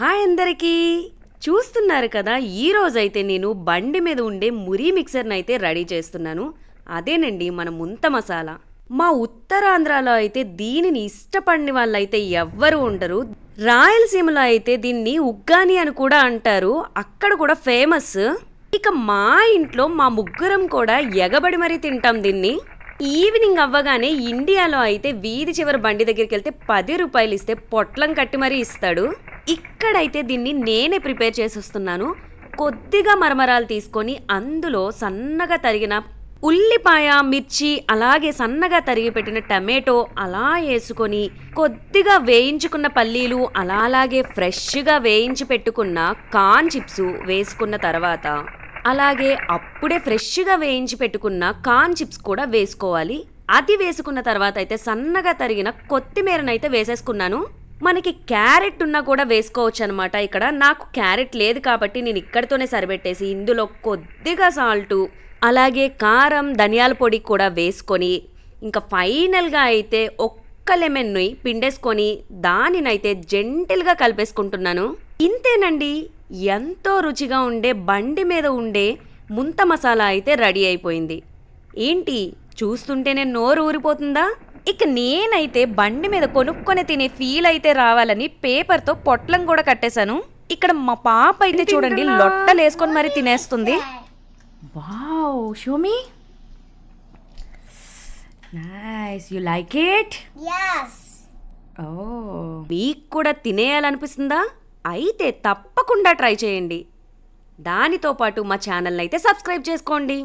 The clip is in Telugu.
హాయ్ అందరికీ. చూస్తున్నారు కదా, ఈరోజైతే నేను బండి మీద ఉండే మురి మిక్సర్ని అయితే రెడీ చేస్తున్నాను. అదేనండి మన ముంత మసాలా. మా ఉత్తరాంధ్రలో అయితే దీనిని ఇష్టపడిన వాళ్ళైతే ఎవ్వరూ ఉండరు. రాయలసీమలో అయితే దీన్ని ఉగ్గాని అని కూడా అంటారు, అక్కడ కూడా ఫేమస్. ఇక మా ఇంట్లో మా ముగ్గురం కూడా ఎగబడి మరీ తింటాం దీన్ని. ఈవినింగ్ అవ్వగానే ఇండియాలో అయితే వీధి చివరి బండి దగ్గరికి వెళ్తే 10 రూపాయలు ఇస్తే పొట్లం కట్టి మరీ ఇస్తాడు. ఇక్కడైతే దీన్ని నేనే ప్రిపేర్ చేసి వస్తున్నాను. కొద్దిగా మరమరాలు తీసుకొని అందులో సన్నగా తరిగిన ఉల్లిపాయ, మిర్చి, అలాగే సన్నగా తరిగి పెట్టిన టమాటో అలా వేసుకొని కొద్దిగా వేయించుకున్న పల్లీలు, అలాగే ఫ్రెష్గా వేయించి పెట్టుకున్న కార్న్ చిప్స్ వేసుకున్న తర్వాత, అలాగే అప్పుడే ఫ్రెష్గా వేయించి పెట్టుకున్న కార్న్ చిప్స్ కూడా వేసుకోవాలి. అది వేసుకున్న తర్వాత అయితే సన్నగా తరిగిన కొత్తిమీరనైతే వేసేసుకున్నాను. మనకి క్యారెట్ ఉన్నా కూడా వేసుకోవచ్చు అనమాట. ఇక్కడ నాకు క్యారెట్ లేదు కాబట్టి నేను ఇక్కడితోనే సరిపెట్టేసి ఇందులో కొద్దిగా సాల్టు, అలాగే కారం, ధనియాల పొడి కూడా వేసుకొని ఇంకా ఫైనల్గా అయితే ఒక్క లెమన్ని పిండేసుకొని దానినైతే జెంటిల్గా కలిపేసుకుంటున్నాను. ఇంతేనండి, ఎంతో రుచిగా ఉండే బండి మీద ఉండే ముంత మసాలా అయితే రెడీ అయిపోయింది. ఏంటి చూస్తుంటేనే నోరు ఊరిపోతుందా? ఇక నేనైతే బండి మీద కొనుక్కొని తినే ఫీల్ అయితే రావాలని పేపర్తో పొట్లం కూడా కట్టేశాను. ఇక్కడ మా పాప అయితే చూడండి లొట్టలు వేసుకొని మరి తినేస్తుంది. Wow, show me. Nice, you like it? yes ఓ, మీకు కూడా తినేయాలనిపిస్తుందా? అయితే తప్పకుండా ట్రై చేయండి. దానితో పాటు మా ఛానల్ని అయితే సబ్స్క్రైబ్ చేసుకోండి.